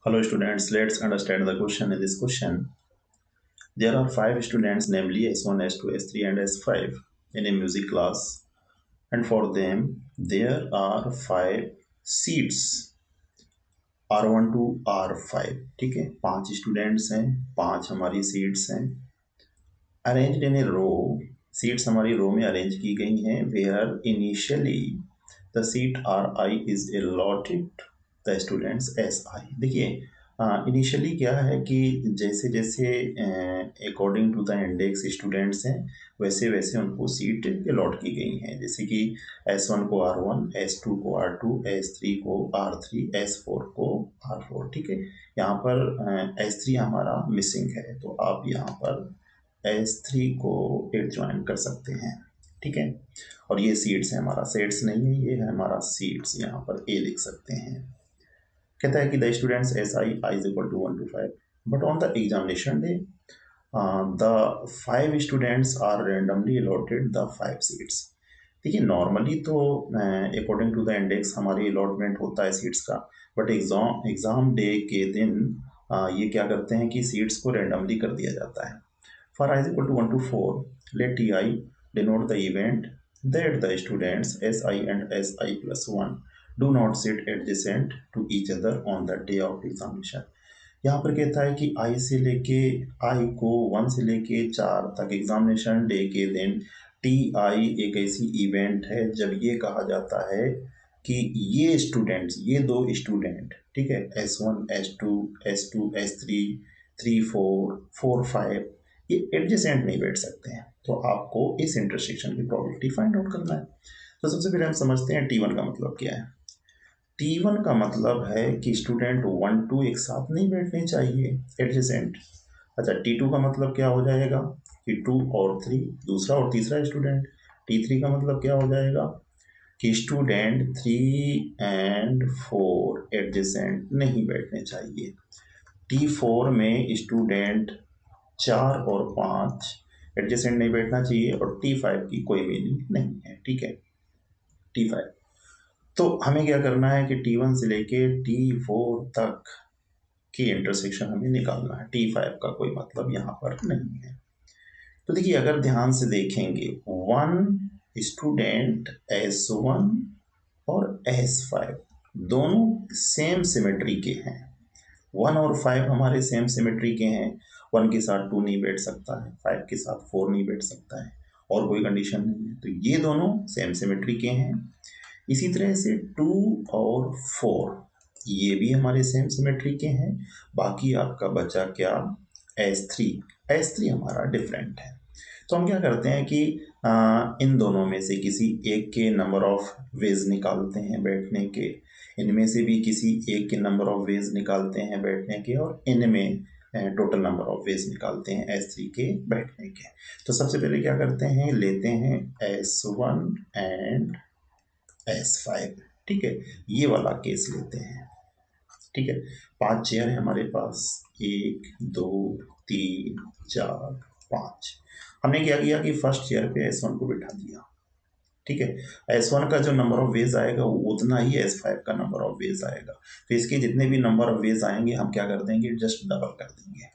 Hello students, let's understand the question. In this question, there are five students, namely S1, S2, S3 and S5 in a music class, and for them there are five seats R1 to R5. ठीक है, पांच students हैं, पांच हमारी seats हैं, arranged in A row. Seats हमारी रो में arrange की गई हैं where initially the seat r i is allotted the students s i. देखिए, इनिशियली क्या है कि जैसे जैसे according to the index students हैं वैसे वैसे उनको सीट अलॉट की गई हैं. जैसे कि S1 को R1, S2 को R2, S3 को R3, S4 को R4. ठीक है, यहाँ पर S3 हमारा मिसिंग है तो आप यहाँ पर S3 को एड ज्वाइन कर सकते हैं. ठीक है, और ये सीट्स है, हमारा सेट्स नहीं है, ये है हमारा सीट्स. यहाँ पर ए लिख सकते हैं. कहता है कि the students s i is equal to 1 to 5, but on the examination day the 5 students are randomly allotted the 5 seats. देखिए, नॉर्मली तो अकॉर्डिंग टू द इंडेक्स हमारी अलॉटमेंट होता है सीट्स का, बट एग्जाम डे के दिन ये क्या करते हैं कि सीट्स को रेंडमली कर दिया जाता है. For i is equal to 1 to 4, let t i denote the event that the students s i and s i plus 1 do not sit adjacent to each other on the day of examination. यहाँ पर कहता है कि आई को 1 से लेके 4 तक examination day के दिन टी आई एक ऐसी इवेंट है जब ये कहा जाता है कि ये स्टूडेंट्स, ये दो स्टूडेंट, ठीक है, S1, S2, S2, S3, 3, 4, 4, 5, ये एडजेसेंट नहीं बैठ सकते हैं. तो आपको इस इंटरसेक्शन की प्रोबेबिलिटी फाइंड आउट करना है. तो सबसे पहले हम समझते हैं T1 का मतलब क्या है. T1 का मतलब है कि स्टूडेंट 1, 2 एक साथ नहीं बैठने चाहिए एडजेसेंट. अच्छा, T2 का मतलब क्या हो जाएगा कि 2 और 3 दूसरा और तीसरा स्टूडेंट. T3 का मतलब क्या हो जाएगा कि स्टूडेंट 3 एंड 4 एडजेसेंट नहीं बैठने चाहिए. T4 में स्टूडेंट 4 और 5 एडजेसेंट नहीं बैठना चाहिए और T5 की कोई मीनिंग नहीं है. ठीक है, T5. तो हमें क्या करना है कि T1 से लेके T4 तक की इंटरसेक्शन हमें निकालना है. T5 का कोई मतलब यहाँ पर नहीं है. तो देखिए, अगर ध्यान से देखेंगे, 1 स्टूडेंट S1 और S5 दोनों सेम सिमेट्री के हैं. 1 और 5 हमारे सेम सिमेट्री के हैं. 1 के साथ 2 नहीं बैठ सकता है, 5 के साथ 4 नहीं बैठ सकता है, और कोई कंडीशन नहीं है. तो ये दोनों सेम सिमेट्री के हैं. इसी तरह से 2 और 4 ये भी हमारे सेम सिमेट्री के हैं. बाकी आपका बचा क्या, S3. S3 हमारा डिफरेंट है. तो हम क्या करते हैं कि इन दोनों में से किसी एक के नंबर ऑफ वेज निकालते हैं बैठने के, इनमें से भी किसी एक के नंबर ऑफ वेज निकालते हैं बैठने के, और इनमें टोटल नंबर ऑफ वेज निकालते हैं S3 के बैठने के. तो सबसे पहले क्या करते हैं, लेते हैं S1 एंड S5. ठीक है, ये वाला केस लेते हैं. ठीक है, 5 चेयर है हमारे पास, 1, 2, 3, 4, 5. हमने क्या किया कि फर्स्ट चेयर पे S1 को बिठा दिया. ठीक है, S1 का जो नंबर ऑफ वेज आएगा वो उतना ही S5 का नंबर ऑफ वेज आएगा. तो इसके जितने भी नंबर ऑफ वेज आएंगे हम क्या कर देंगे, जस्ट डबल कर देंगे.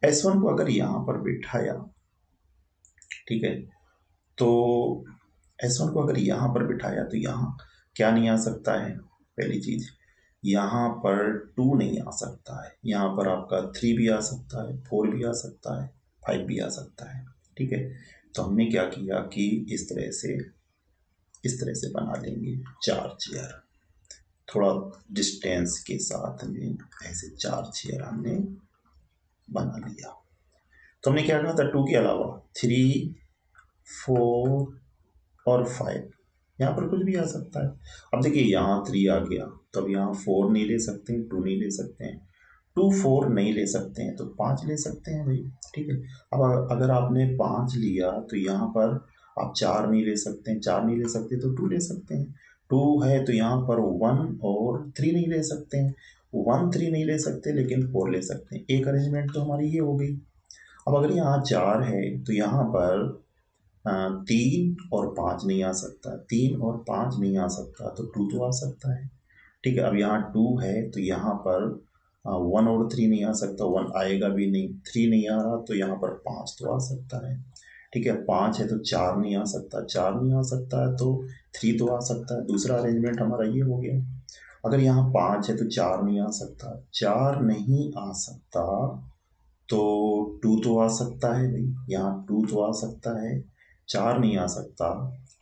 S1 को अगर यहाँ पर बिठाया, ठीक है, तो S1 को अगर यहाँ पर बिठाया तो यहाँ क्या नहीं आ सकता है, पहली चीज यहाँ पर 2 नहीं आ सकता है, यहाँ पर आपका 3 भी आ सकता है, 4 भी आ सकता है, 5 भी आ सकता है. ठीक है, तो हमने क्या किया कि इस तरह से बना लेंगे 4 चेयर, थोड़ा डिस्टेंस के साथ में ऐसे 4 चेयर हमने बना लिया. तो हमने क्या कहा था, 2 के अलावा 3, 4 और 5, यहाँ पर कुछ भी आ सकता है. अब देखिए, यहाँ 3 आ गया तो अब यहाँ 4 नहीं ले सकते हैं, 2 नहीं ले सकते हैं, 2, 4 नहीं ले सकते हैं तो 5 ले सकते हैं भाई. ठीक है, अब अगर आपने 5 लिया तो यहाँ पर आप 4 नहीं ले सकते हैं, 4 नहीं ले सकते तो 2 ले सकते हैं. 2 है तो यहाँ पर 1 और 3 नहीं ले सकते हैं, 1, 3 नहीं ले सकते लेकिन 4 ले सकते हैं. एक अरेंजमेंट तो हमारी ये हो गई. अब अगर यहाँ 4 है तो यहाँ पर 3 और 5 नहीं आ सकता, 3 और 5 नहीं आ सकता तो 2 तो आ सकता है. ठीक है, अब यहाँ 2 है तो यहाँ पर 1 और 3 नहीं आ सकता, 1 आएगा भी नहीं, 3 नहीं आ रहा तो यहाँ पर 5 तो आ सकता है। ठीक है, 5 है तो 4 नहीं आ सकता, 4 नहीं आ सकता है तो 3 तो आ सकता है। दूसरा अरेंजमेंट हमारा ये हो गया। अगर यहाँ 5 है तो 4 नहीं आ सकता, 4 नहीं आ सकता तो 2 तो आ सकता है भाई, यहाँ 2 तो आ सकता है, 4 नहीं आ सकता।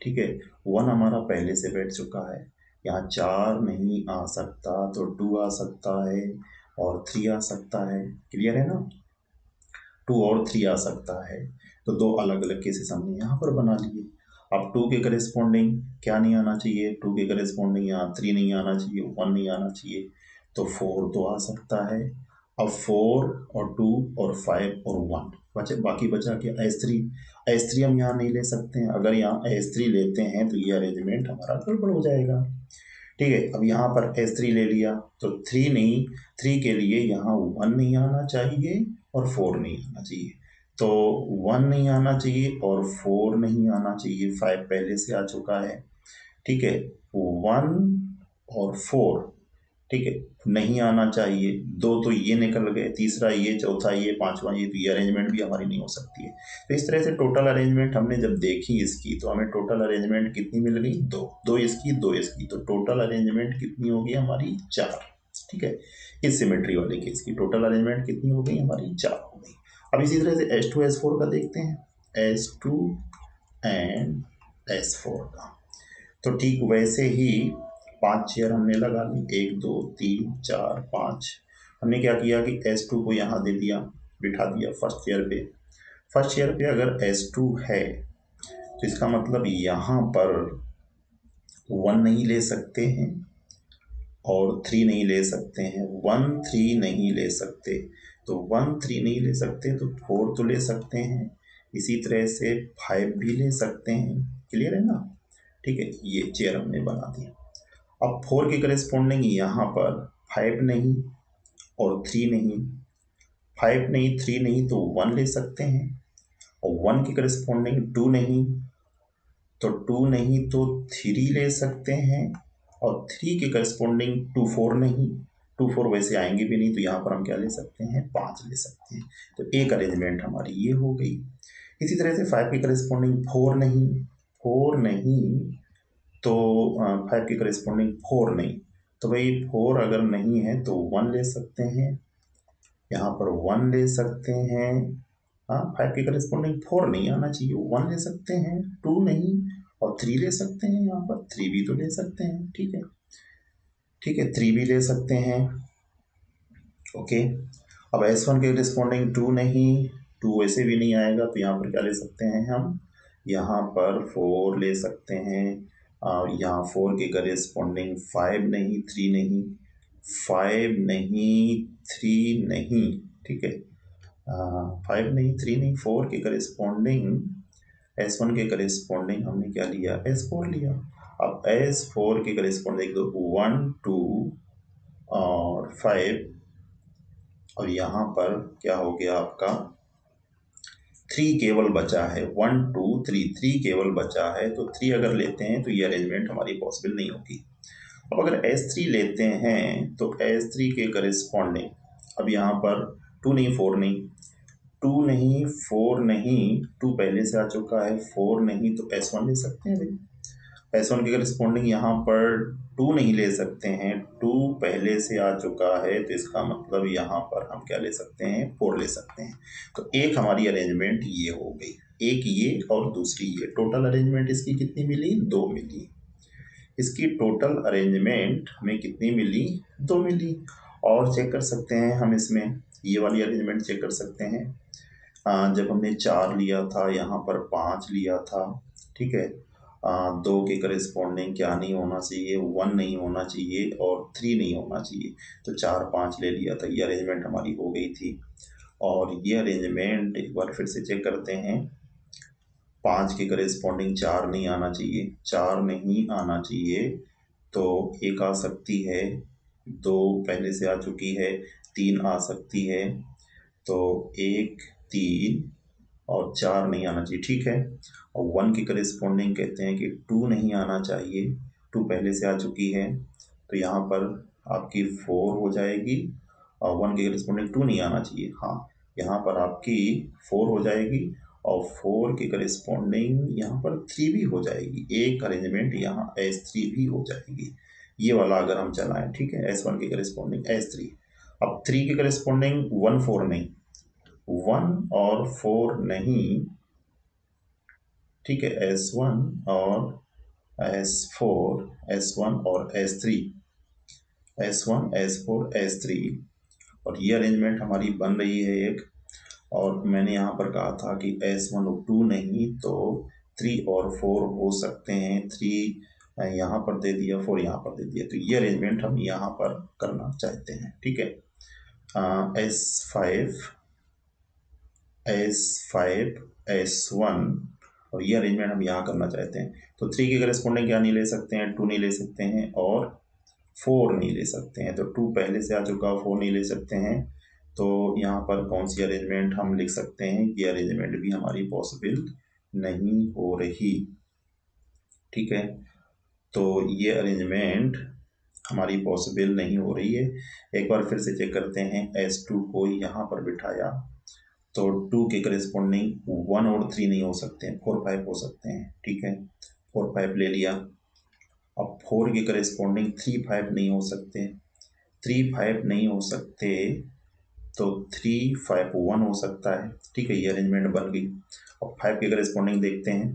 ठीक है, 1 हमारा पहले से बैठ चुका है, यहाँ 4 नहीं आ सकता तो 2 आ सकता है और 3 आ सकता है। क्लियर है ना, 2 और 3 आ सकता है। तो दो अलग अलग केसेस हमने यहाँ पर बना लिए। अब 2 के करेस्पॉन्डिंग क्या नहीं आना चाहिए, 2 के करेस्पॉन्डिंग यहाँ 3 नहीं आना चाहिए, 1 नहीं आना चाहिए, तो 4 तो आ सकता है। अब 4 और 2 और 5 और 1 बचे, बाकी बचा क्या, S3। S3 हम यहाँ नहीं ले सकते हैं, अगर यहाँ S3 लेते हैं तो ये अरेंजमेंट हमारा गड़बड़ हो जाएगा। ठीक है, अब यहाँ पर S3 ले लिया तो 3 नहीं, 3 के लिए यहाँ 1 नहीं आना चाहिए और 4 नहीं आना चाहिए, तो 1 नहीं आना चाहिए और 4 नहीं आना चाहिए, 5 पहले से आ चुका है। ठीक है, 1 और 4, ठीक है, नहीं आना चाहिए, 2 तो ये निकल गए, तीसरा ये, चौथा ये, पांचवा ये, तो ये अरेंजमेंट भी हमारी नहीं हो सकती है। तो इस तरह से टोटल अरेंजमेंट हमने जब देखी इसकी तो हमें टोटल अरेंजमेंट कितनी मिल गई, दो इसकी, दो इसकी, तो टोटल अरेंजमेंट कितनी होगी हमारी, 4। ठीक है, इस सिमेट्री वाले केस की टोटल अरेंजमेंट कितनी हो गई हमारी, 4 हो गई। अब इसी तरह से S2 S4 का देखते हैं, S2 एंड S4 का। तो ठीक वैसे ही 5 चेयर हमने लगा ली, 1 2 3 4 5। हमने क्या किया कि S2 को यहाँ दे दिया, बिठा दिया फर्स्ट चेयर पे। फर्स्ट चेयर पे अगर S2 है तो इसका मतलब यहाँ पर 1 नहीं ले सकते हैं और 3 नहीं ले सकते हैं, 1 3 नहीं ले सकते, तो 1 3 नहीं ले सकते तो 4 तो ले सकते हैं, इसी तरह से 5 भी ले सकते हैं। क्लियर है ना, ठीक है, ये चेयर हमने बना दिया। अब 4 के करेस्पॉन्डिंग यहाँ पर 5 नहीं और 3 नहीं, 5 नहीं 3 नहीं तो 1 ले सकते हैं, और 1 के करेस्पॉन्डिंग 2 नहीं, तो 2 नहीं तो 3 ले सकते हैं, और 3 के करेस्पॉन्डिंग 2 4 नहीं, 2 4 वैसे आएंगे भी नहीं, तो यहाँ पर हम क्या ले सकते हैं, 5 ले सकते हैं। तो एक अरेंजमेंट हमारी ये हो गई। इसी तरह से 5 के करेस्पॉन्डिंग 4 नहीं, 4 नहीं तो 5 के करेस्पॉन्डिंग 4 नहीं, तो भाई 4 अगर नहीं है तो 1 ले सकते हैं, यहाँ पर 1 ले सकते हैं। हाँ, 5 के करेस्पॉन्डिंग 4 नहीं आना चाहिए, 1 ले सकते हैं, 2 नहीं, और 3 ले सकते हैं, यहाँ पर 3 भी तो ले सकते हैं। ठीक है, ठीक है, 3 भी ले सकते हैं। ओके, अब S1 के करेस्पॉन्डिंग 2 नहीं, 2 वैसे भी नहीं आएगा, तो यहाँ पर क्या ले सकते हैं हम, यहाँ पर 4 ले सकते हैं। यहाँ 4 के करेस्पॉन्डिंग 5 नहीं, 3 नहीं, 5 नहीं 3 नहीं, ठीक है, 5 नहीं 3 नहीं, 4 के करेस्पॉन्डिंग, S1 के करेस्पॉन्डिंग हमने क्या लिया, S4 लिया। अब S4 के करेस्पॉन्डिंग तो 1 2 और 5, और यहाँ पर क्या हो गया आपका, 3 केवल बचा है, 1 2 3, 3 केवल बचा है, तो 3 अगर लेते हैं तो ये अरेंजमेंट हमारी पॉसिबल नहीं होगी। अब अगर S3 लेते हैं तो S3 के करेस्पॉन्डिंग, अब यहाँ पर 2 नहीं 4 नहीं, 2 नहीं 4 नहीं, 2 पहले से आ चुका है, 4 नहीं तो S1 ले सकते हैं भाई। S1 के करेस्पॉन्डिंग यहाँ पर 2 नहीं ले सकते हैं, 2 पहले से आ चुका है, तो इसका मतलब यहाँ पर हम क्या ले सकते हैं, 4 ले सकते हैं। तो एक हमारी अरेंजमेंट ये हो गई, एक ये और दूसरी ये, टोटल अरेंजमेंट इसकी कितनी मिली, 2 मिली। इसकी टोटल अरेंजमेंट हमें कितनी मिली, 2 मिली। और चेक कर सकते हैं हम इसमें, ये वाली अरेंजमेंट चेक कर सकते हैं। जब हमने 4 लिया था, यहाँ पर 5 लिया था, ठीक है, 2 के करेस्पॉन्डिंग क्या नहीं होना चाहिए, 1 नहीं होना चाहिए और 3 नहीं होना चाहिए, तो 4 5 ले लिया था, ये अरेंजमेंट हमारी हो गई थी। और ये अरेंजमेंट एक बार फिर से चेक करते हैं, 5 के करेस्पॉन्डिंग 4 नहीं आना चाहिए, 4 नहीं आना चाहिए, तो 1 आ सकती है, 2 पहले से आ चुकी है, 3 आ सकती है, तो 1 3 और 4 नहीं आना चाहिए, ठीक है। और 1 के करेस्पॉन्डिंग कहते हैं कि 2 नहीं आना चाहिए, 2 पहले से आ चुकी है, तो यहाँ पर आपकी 4 हो जाएगी, और 1 के करिस्पॉन्डिंग 2 नहीं आना चाहिए। हाँ, यहाँ पर आपकी 4 हो जाएगी और 4 के करिस्पॉन्डिंग यहाँ पर 3 भी हो जाएगी। एक अरेंजमेंट यहाँ S3 भी हो जाएगी, ये वाला अगर हम चलाएं, ठीक है। S1 के करिस्पॉन्डिंग S3। अब 3 के करिस्पॉन्डिंग 1 4 नहीं, 1 और 4 नहीं, ठीक है। S1 और S4, S1 और S3, S1 S4 S3, और ये अरेंजमेंट हमारी बन रही है एक। और मैंने यहाँ पर कहा था कि S1 और 2 नहीं तो 3 और 4 हो सकते हैं। 3 यहाँ पर दे दिया, 4 यहाँ पर दे दिया, तो ये अरेंजमेंट हम यहाँ पर करना चाहते हैं, ठीक है। S5 S5 S1, और ये अरेंजमेंट हम यहाँ करना चाहते हैं। तो 3 के करेस्पॉन्डिंग क्या नहीं ले सकते हैं, 2 नहीं ले सकते हैं और 4 नहीं ले सकते हैं। तो 2 पहले से आ चुका, 4 नहीं ले सकते हैं। तो यहाँ पर कौन सी अरेंजमेंट हम लिख सकते हैं, ये अरेंजमेंट भी हमारी पॉसिबल नहीं हो रही, ठीक है। तो ये अरेंजमेंट हमारी पॉसिबल नहीं हो रही है। एक बार फिर से चेक करते हैं। S2 को यहाँ पर बिठाया तो 2 के करेस्पॉन्डिंग 1 और 3 नहीं हो सकते हैं, 4 5 हो सकते हैं, ठीक है। 4 5 ले लिया। अब 4 के करेस्पॉन्डिंग 3 5 नहीं हो सकते, 3 5 नहीं हो सकते, तो 3 5 1 हो सकता है, ठीक है। ये अरेंजमेंट बन गई। अब 5 के करेस्पॉन्डिंग देखते हैं।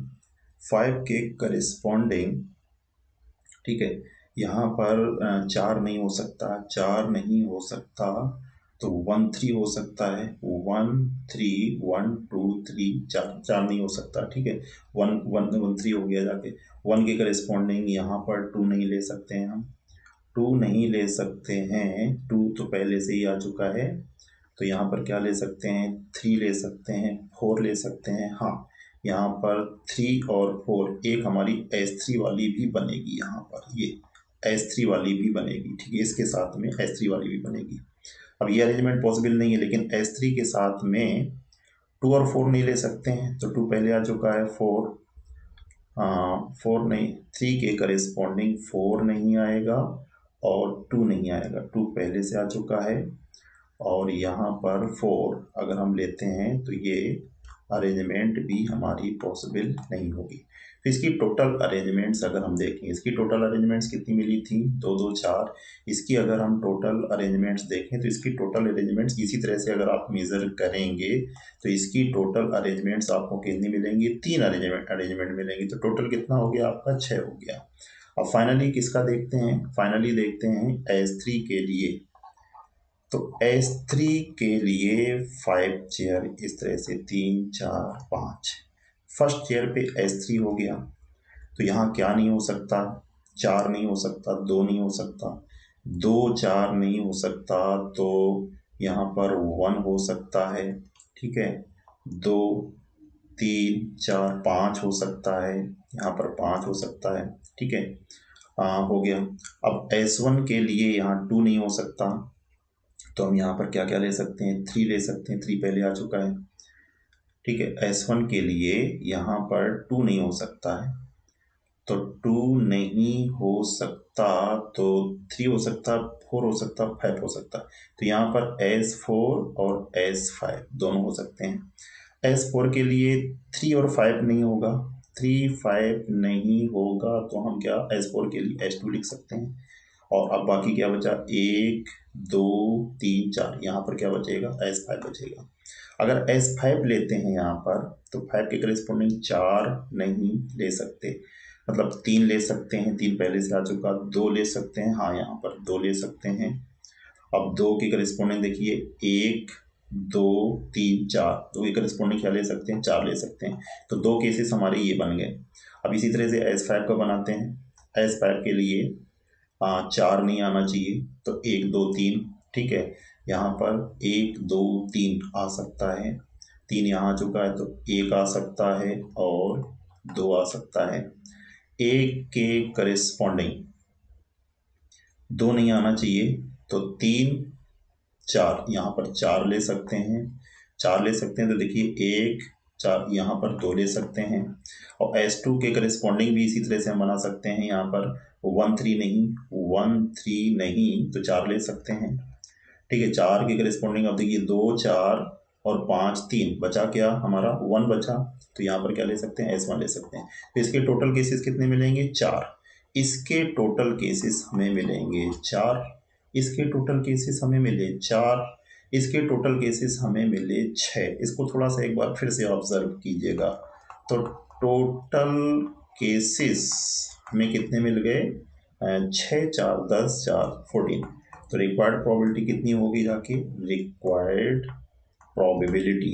5 के करेस्पॉन्डिंग, ठीक है, यहाँ पर 4 नहीं हो सकता, 4 नहीं हो सकता, तो 1 3 हो सकता है, 1 3 1 2 3 4 नहीं हो सकता, ठीक है। 1 1 1 3 हो गया जाके। 1 के करेस्पॉन्डिंग यहाँ पर 2 नहीं ले सकते हैं हम, 2 नहीं ले सकते हैं, 2 तो पहले से ही आ चुका है। तो यहाँ पर क्या ले सकते हैं, 3 ले सकते हैं, 4 ले सकते हैं। हाँ, यहाँ पर 3 और 4, एक हमारी S3 वाली भी बनेगी, यहाँ पर ये S3 वाली भी बनेगी, ठीक है। इसके साथ में S3 वाली भी बनेगी। अब ये अरेंजमेंट पॉसिबल नहीं है, लेकिन S3 के साथ में 2 और 4 नहीं ले सकते हैं, तो 2 पहले आ चुका है, 4 नहीं, 3 के करेस्पॉन्डिंग 4 नहीं आएगा और 2 नहीं आएगा, 2 पहले से आ चुका है। और यहाँ पर 4 अगर हम लेते हैं तो ये अरेंजमेंट भी हमारी पॉसिबल नहीं होगी। तो इसकी टोटल अरेंजमेंट्स अगर हम देखें, इसकी टोटल अरेंजमेंट्स कितनी मिली थी, 2 2 4। इसकी अगर हम टोटल अरेंजमेंट्स देखें तो इसकी टोटल अरेंजमेंट्स इसी तरह से अगर आप मेज़र करेंगे तो इसकी टोटल अरेंजमेंट्स आपको कितनी मिलेंगी, 3 अरेंजमेंट मिलेंगी। तो टोटल कितना हो गया आपका, 6 हो गया। अब फाइनली किसका देखते हैं, फाइनली देखते हैं S3 के लिए। तो S3 के लिए 5 चेयर इस तरह से 3 4 5, फर्स्ट चेयर पे S3 हो गया। तो यहाँ क्या नहीं हो सकता, 4 नहीं हो सकता, 2 नहीं हो सकता, 2 4 नहीं हो सकता, तो यहाँ पर 1 हो सकता है, ठीक है। 2 3 4 5 हो सकता है, यहाँ पर 5 हो सकता है, ठीक है। हो गया। अब S1 के लिए यहाँ 2 नहीं हो सकता, तो हम यहाँ पर क्या क्या ले सकते हैं, 3 ले सकते हैं, 3 पहले आ चुका है, ठीक है। S1 के लिए यहाँ पर 2 नहीं हो सकता है, तो 2 नहीं हो सकता, तो 3 हो सकता, 4 हो सकता, 5 हो सकता। तो यहाँ पर S4 और S5 दोनों हो सकते हैं। S4 के लिए 3 और 5 नहीं होगा, 3 5 नहीं होगा, तो हम क्या S4 के लिए S2 लिख सकते हैं। और अब बाकी क्या बचा, 1 2 3 4, यहाँ पर क्या बचेगा, S5 बचेगा। अगर S5 लेते हैं यहाँ पर, तो 5 के करेस्पॉन्डिंग 4 नहीं ले सकते, मतलब 3 ले सकते हैं, 3 पहले से आ चुका, 2 ले सकते हैं, हाँ यहाँ पर 2 ले सकते हैं। अब 2 के करेस्पॉन्डिंग देखिए, 1 2 3 4, 2 के करेस्पॉन्डिंग क्या ले सकते हैं, 4 ले सकते हैं। तो 2 केसेस हमारे ये बन गए। अब इसी तरह से S5 का बनाते हैं। S5 के लिए 4 नहीं आना चाहिए, तो 1 2 3, ठीक है। यहाँ पर 1 2 3 आ सकता है, 3 यहाँ आ चुका है, तो 1 आ सकता है और 2 आ सकता है। 1 के करेस्पॉन्डिंग 2 नहीं आना चाहिए, तो 3 4, यहाँ पर 4 ले सकते हैं, 4 ले सकते हैं, तो देखिए 1 4, यहाँ पर 2 ले सकते हैं। और S2 के करेस्पॉन्डिंग भी इसी तरह से हम बना सकते हैं, यहाँ पर 1 3 नहीं, 1 3 नहीं, तो 4 ले सकते हैं। ठीक है, 4 के करेस्पॉन्डिंग अब देखिए 2 4 और 5 3 बचा क्या हमारा 1 बचा, तो यहाँ पर क्या ले सकते हैं S1 ले सकते हैं। तो इसके टोटल केसेस कितने मिलेंगे 4, इसके टोटल केसेस हमें मिलेंगे 4, इसके टोटल केसेस हमें मिले 4, इसके टोटल केसेस हमें मिले 6। इसको थोड़ा सा एक बार फिर से ऑब्जर्व कीजिएगा, तो टोटल केसेस हमें कितने मिल गए 6 4 10 4 14। तो रिक्वायर्ड प्रोबेबिलिटी कितनी होगी जाके, रिक्वायर्ड प्रोबेबिलिटी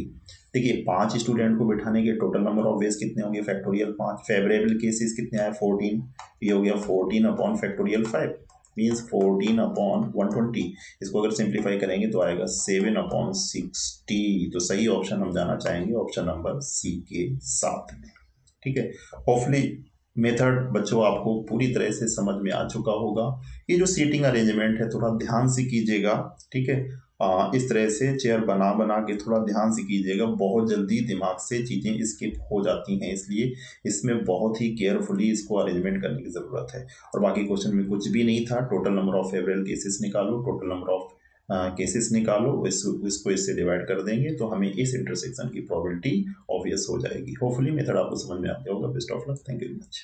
देखिए 5 स्टूडेंट को बिठाने के टोटल नंबर ऑफ वेज कितने होंगे फैक्टोरियल 5, फेवरेबल केसेस कितने आए 14, ये हो गया 14 अपॉन फैक्टोरियल 5 मीन्स 14 अपॉन 120। इसको अगर सिंप्लीफाई करेंगे तो आएगा 7 अपॉन 60। तो सही ऑप्शन हम जाना चाहेंगे ऑप्शन नंबर सी के साथ में। ठीक है, होपफुली मेथड बच्चों आपको पूरी तरह से समझ में आ चुका होगा। ये जो सीटिंग अरेंजमेंट है थोड़ा ध्यान से कीजिएगा, ठीक है। इस तरह से चेयर बना बना के थोड़ा ध्यान से कीजिएगा, बहुत जल्दी दिमाग से चीज़ें स्किप हो जाती हैं, इसलिए इसमें बहुत ही केयरफुली इसको अरेंजमेंट करने की ज़रूरत है। और बाकी क्वेश्चन में कुछ भी नहीं था, total number of favourable cases निकालो, टोटल नंबर ऑफ केसेस निकालो, इसको इससे डिवाइड कर देंगे तो हमें इस इंटरसेक्शन की प्रोबेबिलिटी ऑब्वियस हो जाएगी। होपफुली मेथड आपको समझ में आ गया होगा। Best of luck, thank you very much.